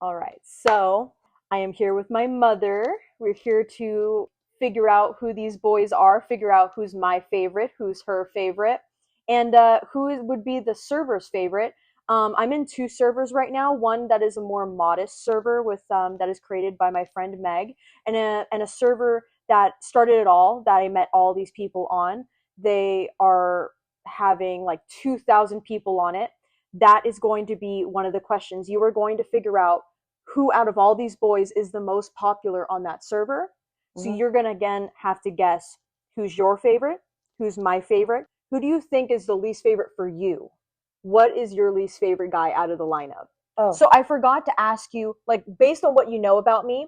All right. So I am here with my mother. We're here to figure out who these boys are, figure out who's my favorite, who's her favorite, and who would be the server's favorite. I'm in two servers right now. One that is a more modest server with that is created by my friend Meg, and a server that started it all. That I met all these people on. They are having like 2,000 people on it. That is going to be one of the questions. You are going to figure out who out of all these boys is the most popular on that server. So you're going to again have to guess who's your favorite, who's my favorite, who do you think is the least favorite for you? What is your least favorite guy out of the lineup? Oh. So I forgot to ask you, like, based on what you know about me,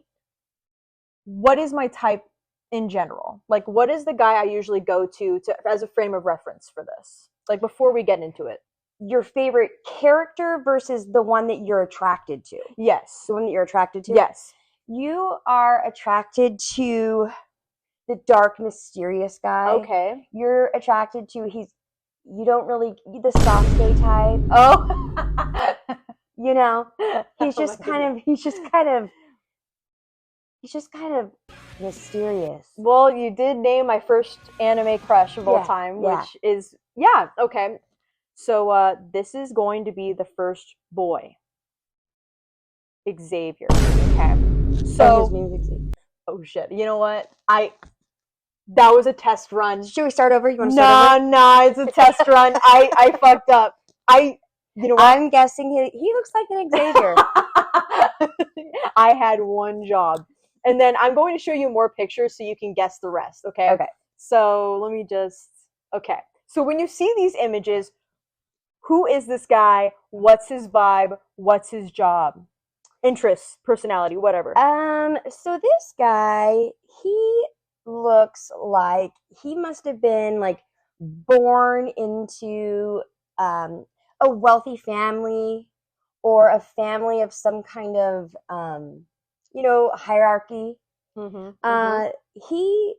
what is my type in general? Like, what is the guy I usually go to as a frame of reference for this? Like, before we get into it. Your favorite character versus the one that you're attracted to. Yes. The one that you're attracted to? Yes. You are attracted to the dark, mysterious guy. Okay. You're attracted to, you don't really, the Sasuke type. Oh. You know, he's Oh just my kind of mysterious. Well, you did name my first anime crush of all time, which is, okay. So this is going to be the first boy. Xavier. Okay. So his name's Xavier. Oh shit. You know what? That was a test run. Should we start over? You want to start over? Nah, it's a test run. I fucked up. You know what? I'm guessing he looks like an Xavier. I had one job. And then I'm going to show you more pictures so you can guess the rest, okay? Okay. So let me okay. So when you see these images, who is this guy? What's his vibe? What's his job? Interests, personality, whatever. So this guy, he looks like he must have been like born into a wealthy family or a family of some kind of hierarchy. He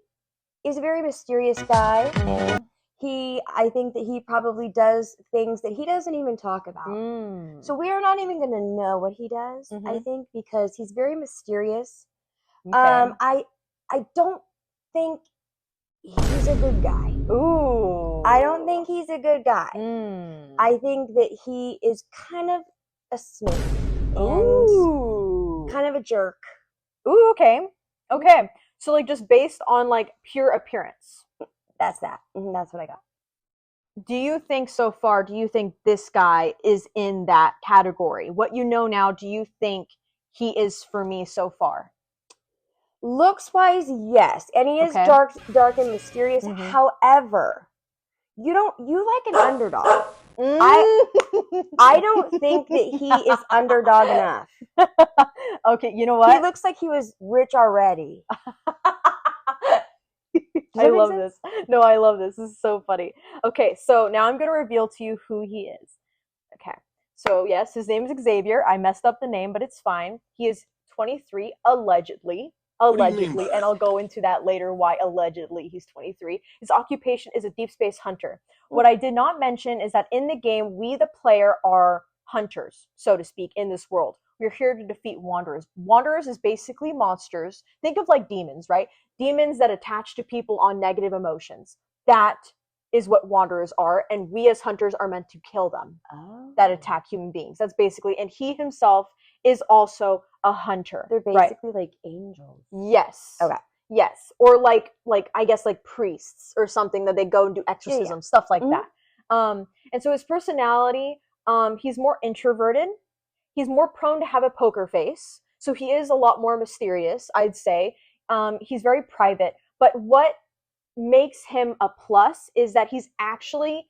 is a very mysterious guy. I think that he probably does things that he doesn't even talk about. So we are not even going to know what he does, I think, because he's very mysterious. Okay. I don't think he's a good guy. Ooh. I don't think he's a good guy. I think that he is kind of a snake and kind of a jerk. Ooh, okay. Okay. So like just based on like pure appearance. That's that. That's what I got. Do you think this guy is in that category? What you know now, do you think he is for me so far? Looks wise, yes. And he is dark and mysterious. However, you like an underdog. I don't think that he is underdog enough. Okay, you know what? He looks like he was rich already. I love this. No, I love this. This is so funny. Okay, so now I'm going to reveal to you who he is. Okay, so yes, his name is Xavier. I messed up the name, but it's fine. He is 23, allegedly. Allegedly, and I'll go into that later why allegedly he's 23. His occupation is a deep space hunter. What I did not mention is that in the game, we, the player, are hunters, so to speak, in this world. We're here to defeat wanderers. Wanderers is basically monsters. Think of like demons, right? Demons that attach to people on negative emotions. That is what wanderers are, and we as hunters are meant to kill them that attack human beings. That's basically, and he himself is also a hunter. They're basically like angels. Yes. Okay. Yes. Or like I guess like priests or something that they go and do exorcisms, stuff like that. And so his personality, he's more introverted. He's more prone to have a poker face. So he is a lot more mysterious, I'd say. He's very private. But what makes him a plus is that he actually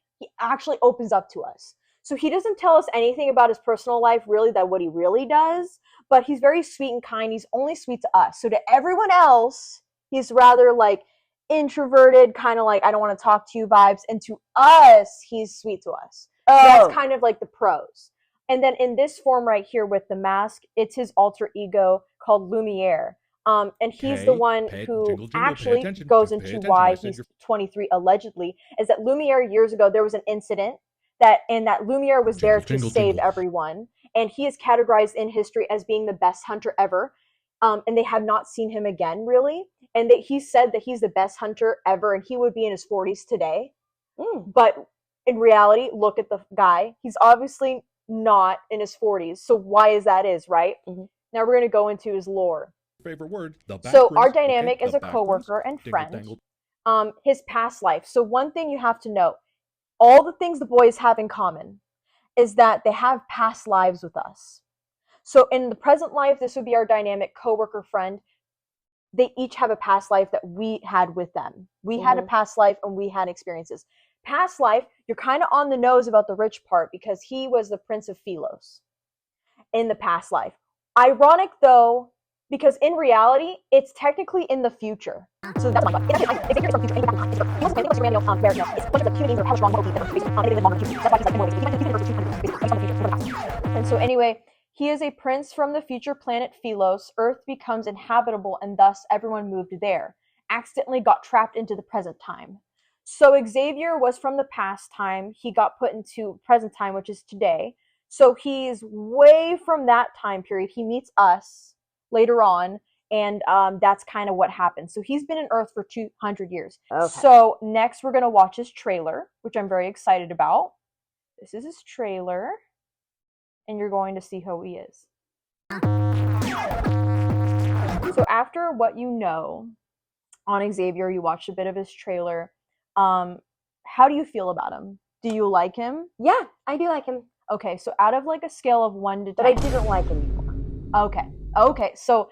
opens up to us. So he doesn't tell us anything about his personal life, really, that what he really does, but he's very sweet and kind. He's only sweet to us. So to everyone else, he's rather like introverted, kind of like, I don't want to talk to you vibes. And to us, he's sweet to us. So that's kind of like the pros. And then in this form right here with the mask, it's his alter ego called Lumiere. And he's the one who actually goes into why he's 23 allegedly, is that Lumiere years ago, there was an incident that Lumiere was there to save everyone. and he is categorized in history as being the best hunter ever. And they have not seen him again, really. And that he said that he's the best hunter ever, and he would be in his 40s today. But in reality, look at the guy. He's obviously not in his 40s. So why is that right? Now we're going to go into his lore. Favorite word. So our dynamic is a coworker and friend. His past life. So one thing you have to know, all the things the boys have in common is that they have past lives with us. So in the present life, this would be our dynamic coworker friend. They each have a past life that we had with them. We had a past life and we had experiences. Past life, you're kind of on the nose about the rich part because he was the Prince of Philos in the past life. Ironic though, because in reality, it's technically in the future. So that's my And so anyway, he is a prince from the future planet Philos. Earth becomes inhabitable and thus everyone moved there. Accidentally got trapped into the present time. So Xavier was from the past time. He got put into present time, which is today. So he's way from that time period. He meets us later on, and that's kind of what happened. So he's been in Earth for 200 years. So next we're going to watch his trailer, which I'm very excited about. This is his trailer, and you're going to see who he is. So after what you know on Xavier, you watched a bit of his trailer. How do you feel about him? Do you like him? Yeah, I do like him. Okay, so out of like a scale of 1 to 10. But I didn't like him before. Okay. So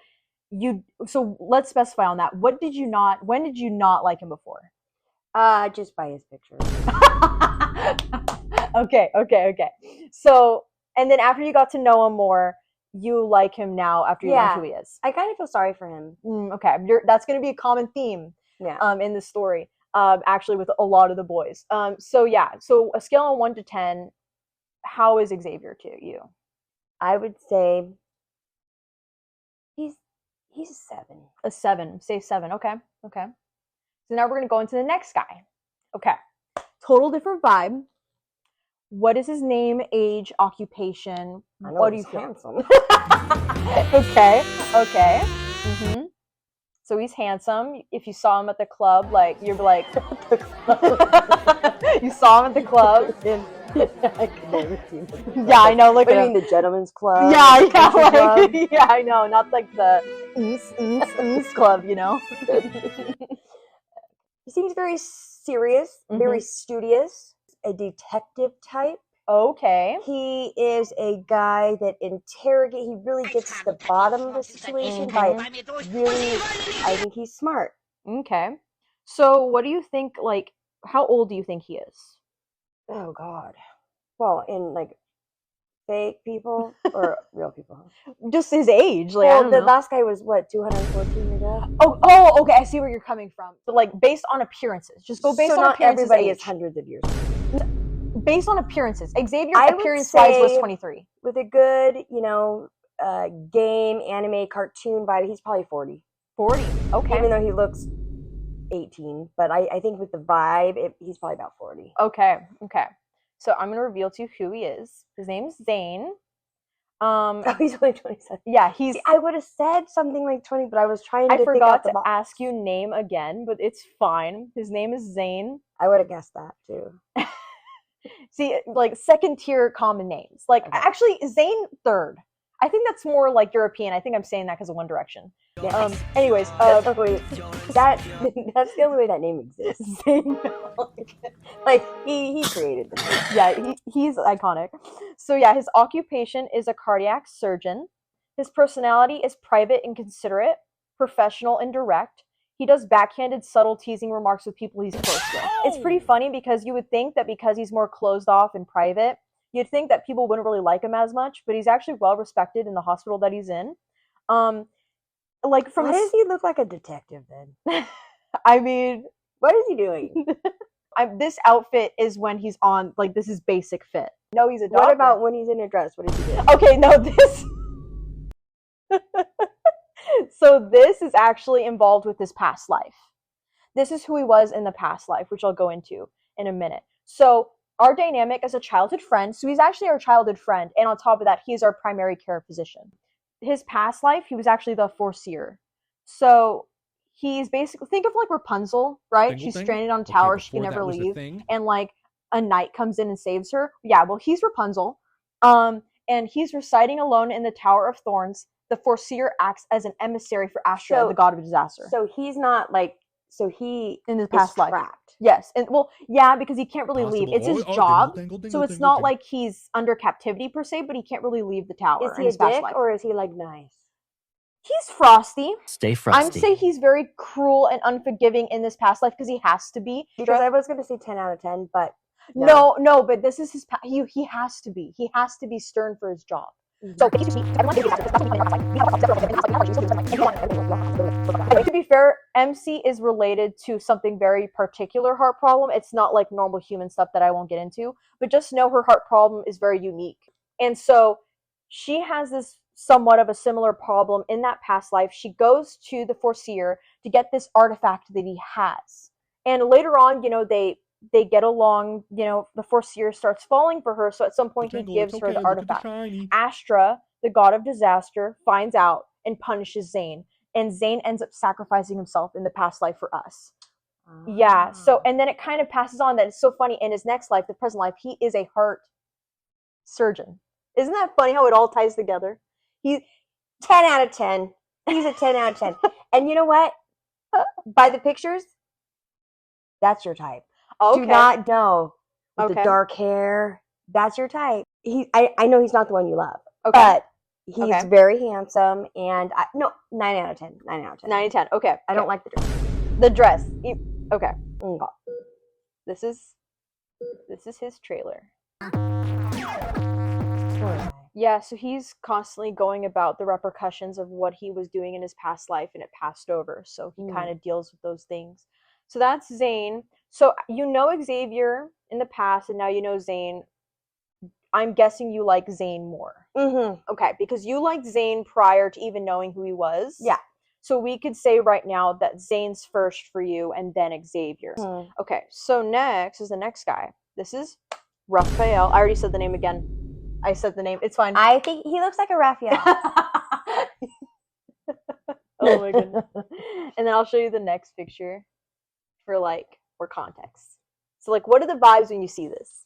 let's specify on that. When did you not like him before? Just by his picture. Okay. So, and then after you got to know him more, you like him now after you learned who he is. I kind of feel sorry for him. Okay, that's going to be a common theme in the story, actually with a lot of the boys. So a scale of 1 to 10, how is Xavier to you? I would say he's a 7. A 7. Say 7. Okay. So now we're going to go into the next guy. Okay. Total different vibe. What is his name, age, occupation? What do you feel? Handsome. Okay. So he's handsome. If you saw him at the club, like you're like, you saw him at the club. I could never see him. Yeah, I know. Look at him. The gentleman's club. Yeah, yeah, I know. Not like the club, you know. He seems very serious, very studious, a detective type. Okay. He is a guy that he really gets to the bottom of the situation by really, I think he's smart. Okay. So what do you think, like, how old do you think he is? Oh, God. Well, in, like, fake people or real people? Just his age. Like, well, the last guy was, 214 years old? Oh, okay. I see where you're coming from. So, like, based on appearances. Just go based on appearances. Everybody is hundreds of years old. Based on appearances. Xavier, appearance-wise, was 23. With a good, game, anime, cartoon vibe, he's probably 40. 40, okay. Even though he looks 18. But I think with the vibe, he's probably about 40. Okay. So I'm going to reveal to you who he is. His name is Zane. He's only 27. Yeah, See, I would have said something like 20, but I was trying to think out the box. Ask you name again, but it's fine. His name is Zane. I would have guessed that, too. See, like, second-tier common names. Like, actually, Zane, third. I think that's more, like, European. I think I'm saying that because of One Direction. Yeah. Anyways. That's the only way that name exists. Zane. Like, he created the name. Yeah, he's iconic. So, yeah, his occupation is a cardiac surgeon. His personality is private and considerate, professional and direct. He does backhanded, subtle teasing remarks with people he's close with. It's pretty funny because you would think that because he's more closed off and private, you'd think that people wouldn't really like him as much, but he's actually well respected in the hospital that he's in. Why does he look like a detective then? I mean, what is he doing? This outfit is when he's on, like, this is basic fit. No, he's a doctor. What about when he's in a dress? What does he do? Okay, no, this... So this is actually involved with his past life. This is who he was in the past life, which I'll go into in a minute. So our dynamic as a childhood friend. So he's actually our childhood friend, and on top of that, he's our primary care physician. His past life, he was actually the Foreseer. So he's basically, think of like Rapunzel, right? Tingle, She's tingle? stranded on a Okay, tower, she can before that never was a leave, thing. and like a knight comes in and saves her. Yeah, well, he's Rapunzel. And he's residing alone in the Tower of Thorns. The Foreseer acts as an emissary for Astra, the god of disaster. So he's not like, so he in his past life. trapped. Yes, and well, yeah, because he can't really leave. Possible. It's his Oh, job, dingle, dingle, so it's dingle, not dingle. like he's under captivity per se, but he can't really leave the tower. Is in he a his past dick life. or is he like nice? He's frosty. Stay frosty. I'd say he's very cruel and unforgiving in this past life because he has to be. Because I was going to say 10 out of 10, but no, but this is his. He has to be. He has to be stern for his job. So to be fair, MC is related to something very particular heart problem. It's not like normal human stuff that I won't get into, but just know her heart problem is very unique. And so she has this somewhat of a similar problem in that past life. She goes to the Foreseer to get this artifact that he has. And later on, they get along, the Foreseer starts falling for her, so at some point he gives her the artifact. Astra, the god of disaster, finds out and punishes Zane, and Zane ends up sacrificing himself in the past life for us. Yeah, so, and then it kind of passes on that it's so funny, in his next life, the present life, he is a heart surgeon. Isn't that funny how it all ties together? He's 10 out of 10. He's a 10 out of 10. And you know what? By the pictures, that's your type. Okay. Do not know with the dark hair. That's your type. I know he's not the one you love, but he's very handsome. And 9 out of 10. 9 out of 10. 9 out of 10. Okay. I don't like the dress. The dress. Okay. This is his trailer. Yeah, so he's constantly going about the repercussions of what he was doing in his past life, and it passed over. So he kind of deals with those things. So that's Zane. So you know Xavier in the past, and now you know Zane. I'm guessing you like Zane more. Mm-hmm. Okay, because you liked Zane prior to even knowing who he was. Yeah. So we could say right now that Zane's first for you, and then Xavier. Mm. Okay, so next is the next guy. This is Raphael. I already said the name again. I said the name. It's fine. I think he looks like a Raphael. Oh my goodness. And then I'll show you the next picture for context. So what are the vibes when you see this?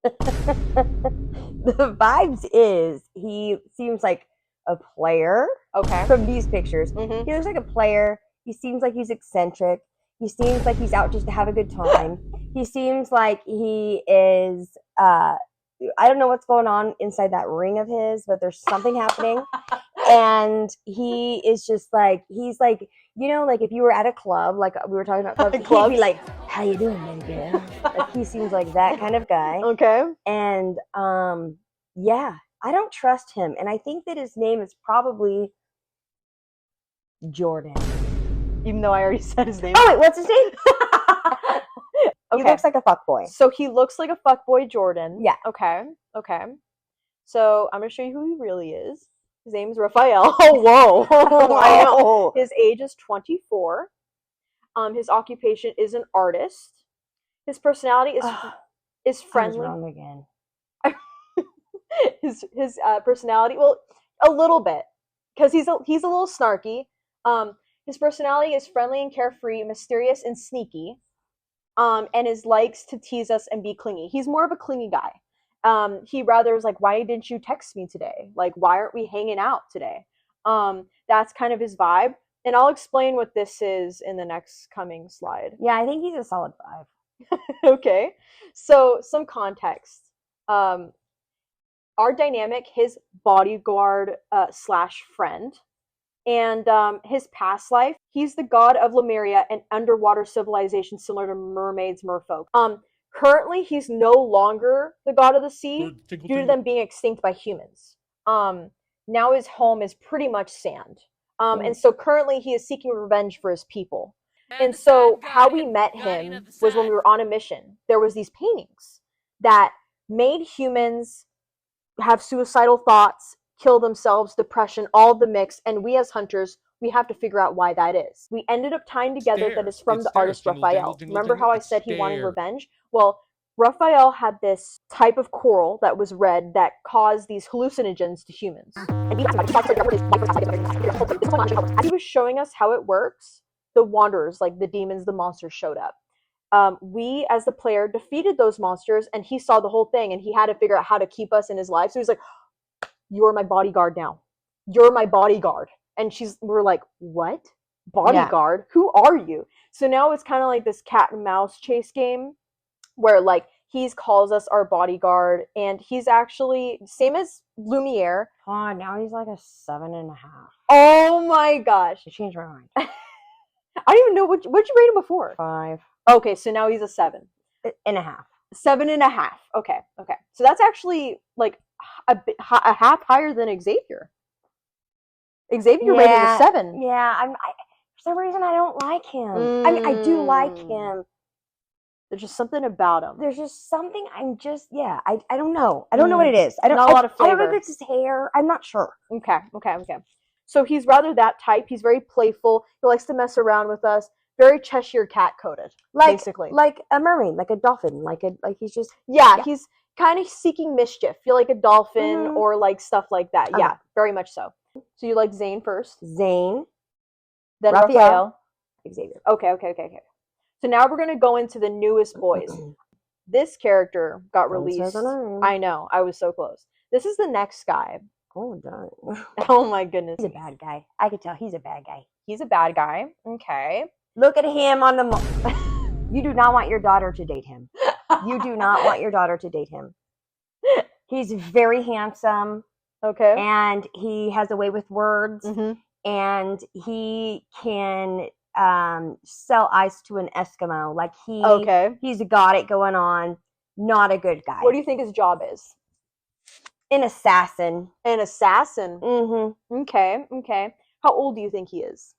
The vibes is he seems like a player. Okay. From these pictures. Mm-hmm. He looks like a player. He seems like he's eccentric. He seems like he's out just to have a good time. He seems like he is I don't know what's going on inside that ring of his, but there's something happening. And he is just he's like, if you were at a club, like we were talking about clubs, he'd be like, how you doing, baby girl? He seems like that kind of guy. Okay. And yeah, I don't trust him. And I think that his name is probably Jordan. Even though I already said his name. Oh, wait, what's his name? Okay. He looks like a fuckboy. So he looks like a fuckboy Jordan. Yeah. Okay. So I'm going to show you who he really is. His name is Raphael. Oh, whoa. I know. His age is 24. His occupation is an artist. His personality is friendly. I was wrong again. his personality, well, a little bit, because he's a little snarky. His personality is friendly and carefree, mysterious and sneaky. And likes to tease us and be clingy. He's more of a clingy guy. He rather is like, why didn't you text me today? Like, why aren't we hanging out today? That's kind of his vibe. And I'll explain what this is in the next coming slide. Yeah, I think he's a solid 5. Okay. So some context. Our dynamic, his bodyguard / friend. And his past life, he's the god of Lemuria, an underwater civilization similar to mermaids, merfolk. Currently, he's no longer the god of the sea due to them being extinct by humans. Now his home is pretty much sand. And so currently he is seeking revenge for his people. And so how we met him was when we were on a mission. There was these paintings that made humans have suicidal thoughts, kill themselves, depression, all the mix, and we as hunters, we have to figure out why that is. We ended up tying together that it's from the artist Raphael. Remember how I said he wanted revenge? Well, Raphael had this type of coral that was red that caused these hallucinogens to humans. And as he was showing us how it works, the wanderers, like the demons, the monsters, showed up. We, as the player, defeated those monsters, and he saw the whole thing, and he had to figure out how to keep us in his life. So he's like, "You're my bodyguard now. You're my bodyguard." And we're like, "What? Bodyguard? Yeah. Who are you?" So now it's kind of like this cat and mouse chase game, where like he calls us our bodyguard, and he's actually same as Lumiere. Oh, now he's like a 7.5. Oh my gosh! I changed my mind. I don't even know what'd you rate him before? 5. Okay, so now he's a 7.5. 7.5. Okay. So that's actually like a half higher than Xavier. Xavier rated a 7. Yeah, for some reason I don't like him. I mean, I do like him. There's just something about him. There's just something. I don't know. I don't know what it is. Not a lot of flavor. I don't know if it's his hair. I'm not sure. Okay. So he's rather that type. He's very playful. He likes to mess around with us. Very Cheshire cat coded, basically. Like a mermaid, like a dolphin, like he's just he's kind of seeking mischief. Feel like a dolphin or like stuff like that. Okay. Yeah, very much so. So you like Zane first? Zane. Then Raphael. Xavier. Okay. So now we're gonna go into the newest boys. This character got released. I know, I was so close. This is the next guy. Oh, darn. Oh my goodness. He's a bad guy. I could tell he's a bad guy. He's a bad guy. Okay. Look at him on the You do not want your daughter to date him. You do not want your daughter to date him. He's very handsome. Okay. And he has a way with words. Mm-hmm. And he can sell ice to an Eskimo. Like he's got it going on. Not a good guy. What do you think his job is? An assassin. An assassin? Mm-hmm. Okay. How old do you think he is?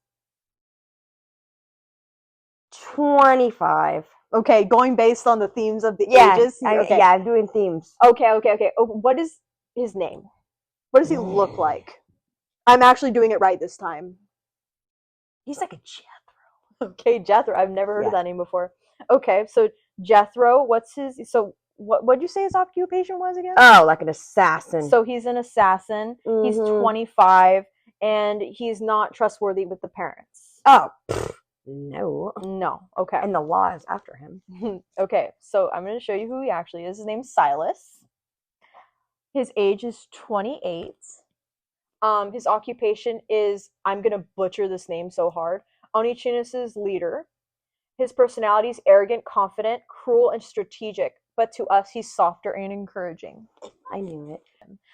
25. Okay, going based on the themes of the ages? I'm doing themes. Okay. Oh, what is his name? What does he look like? I'm actually doing it right this time. He's like a Jethro. Okay, Jethro. I've never heard of that name before. Okay, so Jethro, what'd you say his occupation was again? Oh, like an assassin. So he's an assassin. Mm-hmm. He's 25, and he's not trustworthy with the parents. Oh, no. Okay. And the law is after him. Okay, so I'm going to show you who he actually is. His name's Silas. His age is 28. His occupation is, I'm going to butcher this name so hard, Onichinis's leader. His personality is arrogant, confident, cruel, and strategic. But to us, he's softer and encouraging. I knew it.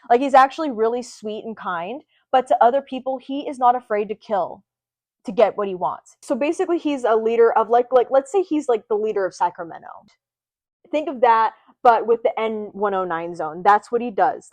Like, he's actually really sweet and kind. But to other people, he is not afraid to kill to get what he wants. So basically, he's a leader of, like let's say he's like the leader of Sacramento. Think of that, but with the N109 zone. That's what he does.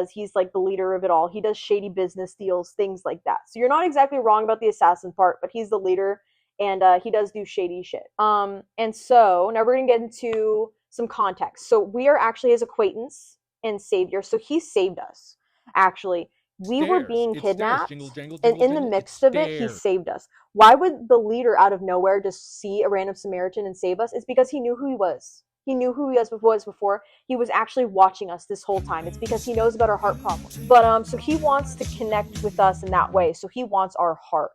He's like the leader of it all. He does shady business deals, things like that. So you're not exactly wrong about the assassin part, but he's the leader, and he does do shady shit. And so now we're going to get into some context. So we are actually his acquaintance and savior. So he saved us, actually. We were being kidnapped, and in the midst of it, he saved us. Why would the leader out of nowhere just see a random Samaritan and save us? It's because he knew who he was. He knew who he was before. He was actually watching us this whole time. It's because he knows about our heart problems. But so he wants to connect with us in that way. So he wants our heart.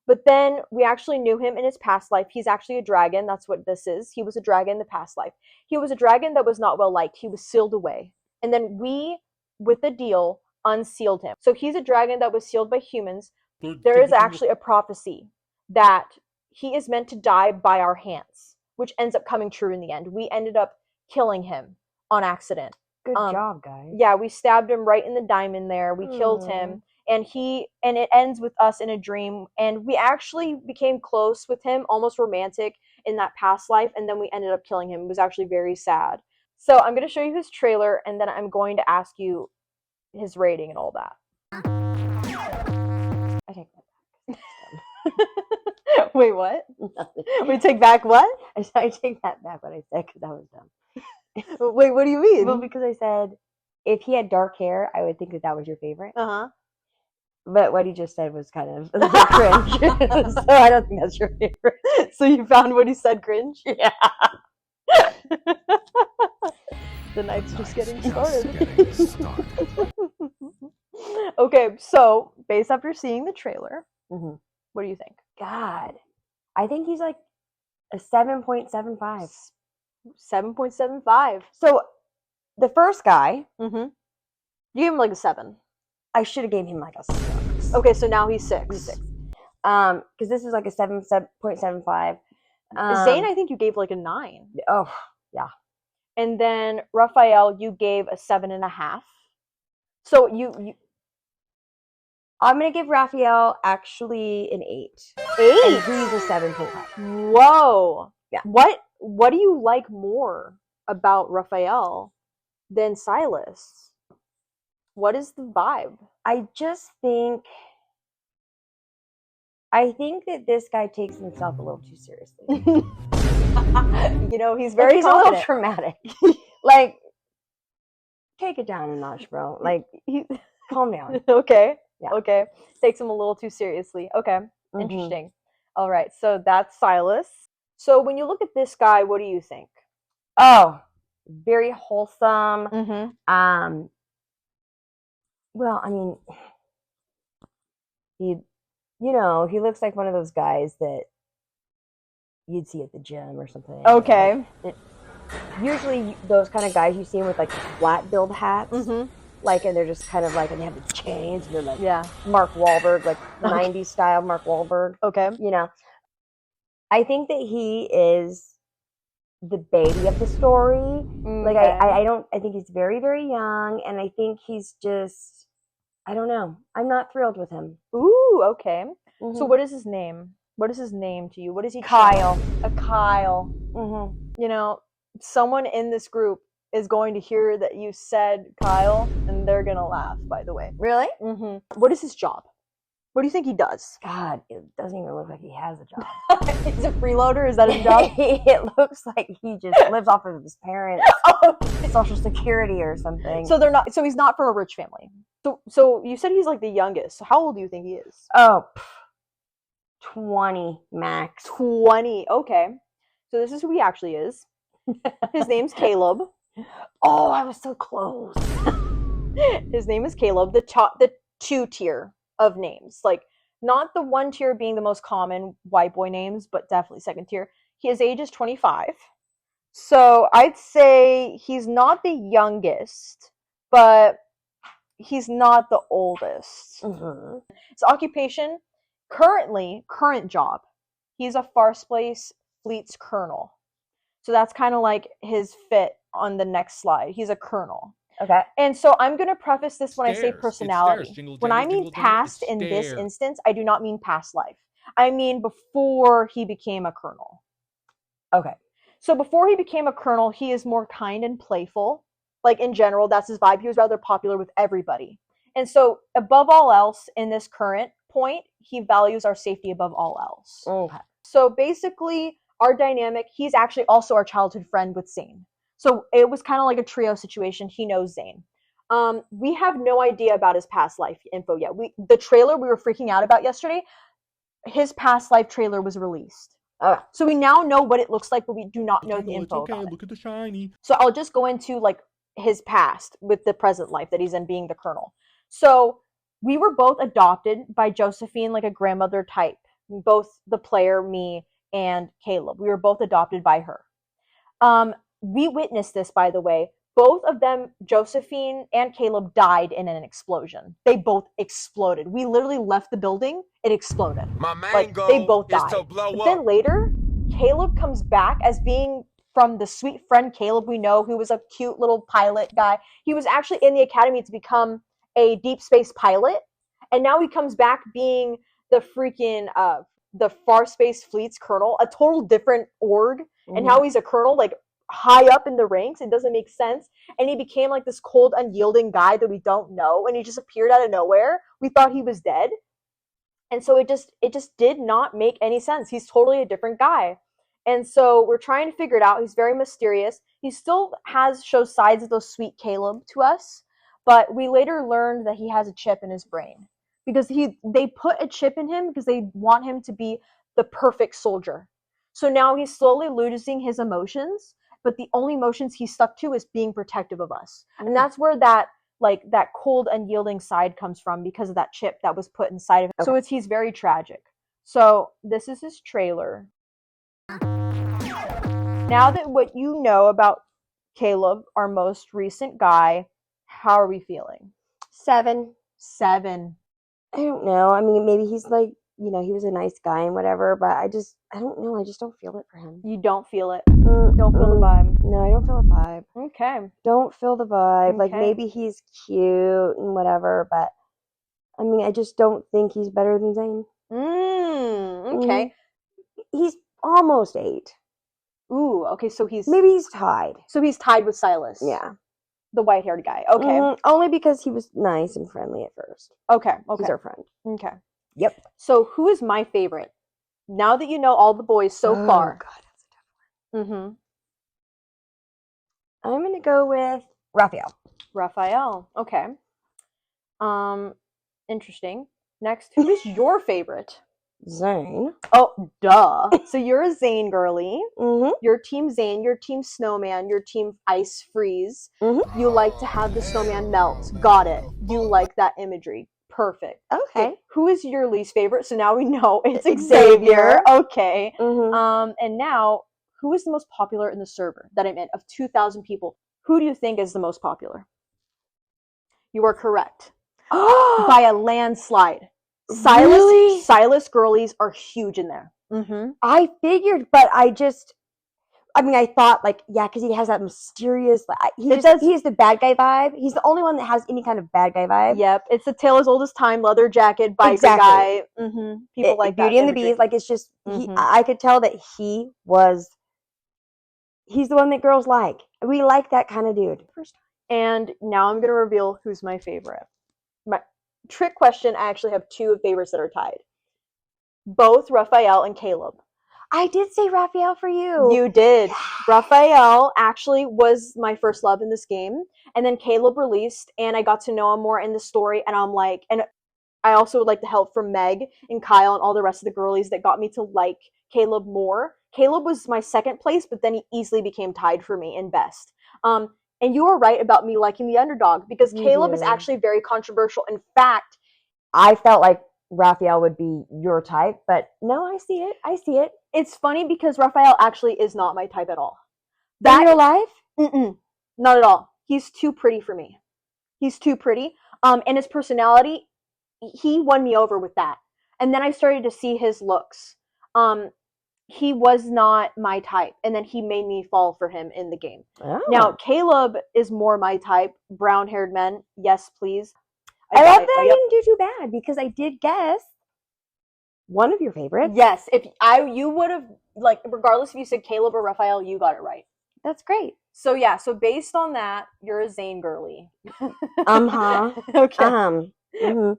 But then we actually knew him in his past life. He's actually a dragon. That's what this is. He was a dragon in the past life. He was a dragon that was not well liked. He was sealed away. And then we, with the deal, unsealed him. So he's a dragon that was sealed by humans. There is actually a prophecy that he is meant to die by our hands, which ends up coming true in the end. We ended up killing him on accident. Good job, guys. Yeah, we stabbed him right in the diamond there. We killed him, and it ends with us in a dream, and we actually became close with him, almost romantic in that past life, and then we ended up killing him. It was actually very sad. So I'm going to show you his trailer, and then I'm going to ask you his rating and all that. I take that back. Wait, what? We take back what? I take that back what I said because that was dumb. Wait, what do you mean? Well, because I said if he had dark hair, I would think that was your favorite. Uh-huh. But what he just said was kind of a little cringe. So I don't think that's your favorite. So you found what he said cringe? Yeah. The night's just getting started. Okay, so based after seeing the trailer, what do you think? God, I think he's like a 7.75. 7.75. So the first guy, you gave him like a 7. I should have gave him like a 6. Okay, so now he's 6. He's 6. Because this is like a 7.75. Zane, I think you gave like a 9. Oh, yeah. And then Raphael, you gave a 7.5. So you I'm gonna give Raphael actually an 8. 8. And he's a 7.5. Whoa. Yeah. What do you like more about Raphael than Silas? What is the vibe? I think that this guy takes himself a little too seriously. You know, he's very he's confident. a little dramatic. Like, take it down a notch, bro. Like, calm down. Okay. Yeah. Okay. Takes him a little too seriously. Okay. Interesting. All right. So that's Silas. So when you look at this guy, what do you think? Oh, very wholesome. Well, I mean, he looks like one of those guys that you'd see at the gym or something. Okay. Usually those kind of guys you see with like flat build hats. Like, and they're just kind of like, and they have the chains, and they're like, Mark Wahlberg, like 90s style Mark Wahlberg. Okay. You know, I think that he is the baby of the story. Like, I think he's very, very young, and I think he's just, I don't know. I'm not thrilled with him. Ooh, okay. So what is his name? What is his name to you? What is he? Kyle. A Kyle. You know, someone in this group is going to hear that you said Kyle, and they're gonna laugh, by the way. Really? What is his job? What do you think he does? God, it doesn't even look like he has a job. Is it freeloader? Is that his job? It looks like he just lives off of his parents' Social Security or something. So he's not from a rich family. So you said he's like the youngest. So how old do you think he is? Oh, 20 max. 20. Okay. So this is who he actually is. His name's Caleb. Oh, I was so close. His name is Caleb. The 2 tier of names, like not the 1 tier being the most common white boy names, but definitely 2nd tier. His age is 25. So I'd say he's not the youngest, but he's not the oldest. His occupation, current job, he's a Farspace Fleet's colonel. So that's kind of like his fit on the next slide. He's a colonel. Okay. And so I'm going to preface this when I say personality. When I mean past in this instance, I do not mean past life. I mean before he became a colonel. Okay. So before he became a colonel, he is more kind and playful. Like in general, that's his vibe. He was rather popular with everybody. And so above all else, in this current point, he values our safety above all else. Okay. So basically, our dynamic, he's actually also our childhood friend with Zane. So it was kind of like a trio situation. He knows Zane. We have no idea about his past life info yet. The trailer we were freaking out about yesterday, his past life trailer was released. So we now know what it looks like, but we do not know the info about it. Look at the shiny. So I'll just go into like his past with the present life that he's in being the colonel. So we were both adopted by Josephine, like a grandmother type. Both the player, me, and Caleb. We were both adopted by her. We witnessed this, by the way. Both of them, Josephine and Caleb, died in an explosion. They both exploded. We literally left the building. It exploded. My main like goal they both is died. to blow but up. Then later, Caleb comes back as being from the sweet friend Caleb we know, who was a cute little pilot guy. He was actually in the academy to become a deep space pilot, and now he comes back being the freaking the Farspace Fleet's colonel, a total different org, and now he's a colonel, like high up in the ranks. It doesn't make sense. And he became like this cold, unyielding guy that we don't know, and he just appeared out of nowhere. We thought he was dead. And so it just did not make any sense. He's totally a different guy. And so we're trying to figure it out. He's very mysterious. He still shows sides of those sweet Caleb to us, but we later learned that he has a chip in his brain. Because they put a chip in him because they want him to be the perfect soldier. So now he's slowly losing his emotions, but the only emotions he stuck to is being protective of us. And that's where that cold, unyielding side comes from, because of that chip that was put inside of him. So he's very tragic. So this is his trailer. Now that what you know about Caleb, our most recent guy, how are we feeling? 7. 7. I don't know. I mean, maybe he's like, you know, he was a nice guy and whatever, but I don't know. I just don't feel it for him. You don't feel it? Don't feel the vibe? No, I don't feel the vibe. Okay. Don't feel the vibe. Okay. Like, maybe he's cute and whatever, but I mean, I just don't think he's better than Zane. Okay. He's almost 8. Ooh, okay, so maybe he's tied. So he's tied with Silas. Yeah. The white-haired guy. Okay. Only because he was nice and friendly at first. Okay. He's our friend. Okay. Yep. So who is my favorite? Now that you know all the boys so far. Oh, God, that's a tough one. I'm going to go with Raphael. Raphael. Okay. Interesting. Next, who is your favorite? Zane. Oh, duh. So you're a Zane girly. Mm-hmm. You're Team Zane. You're Team Snowman. You're Team Ice Freeze. Mm-hmm. You like to have the snowman melt. Got it. You like that imagery. Perfect. Okay. Who is your least favorite? So now we know it's Xavier. Okay. Mm-hmm. And now, who is the most popular in the server that I'm in? Of 2,000 people, who do you think is the most popular? You are correct. By a landslide. Silas girlies are huge in there. I figured, but I thought, like, yeah, because he has that mysterious, he's the bad guy vibe. He's the only one that has any kind of bad guy vibe. Yep, it's the tale as old as time, leather jacket, biker guy. People like Beauty and the Beast. Like, it's just, I could tell that he's the one that girls like. We like that kind of dude. And now I'm going to reveal who's my favorite. My trick question, I actually have 2 favorites that are tied. Both Raphael and Caleb. I did say Raphael for you. You did. Raphael actually was my first love in this game. And then Caleb released, and I got to know him more in the story. And I'm like, and I also would like the help from Meg and Kyle and all the rest of the girlies that got me to like Caleb more. Caleb was my second place, but then he easily became tied for me in best. And you were right about me liking the underdog, because Caleb is actually very controversial. In fact, I felt like Raphael would be your type, but no, I see it. It's funny because Raphael actually is not my type at all. In real life? Not at all. He's too pretty for me. He's too pretty. And his personality, he won me over with that. And then I started to see his looks. He was not my type, and then he made me fall for him in the game. Oh. Now, Caleb is more my type. Brown-haired men, yes, please. I love that I didn't do too bad, because I did guess one of your favorites. Yes, you would have, like, regardless if you said Caleb or Raphael, you got it right. That's great. So yeah, so based on that, you're a Zane girly. Okay.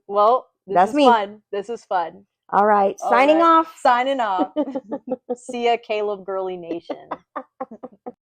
Well, that's me. Fun. This is fun. All right. Signing off. Signing off. See ya, Caleb Girly Nation.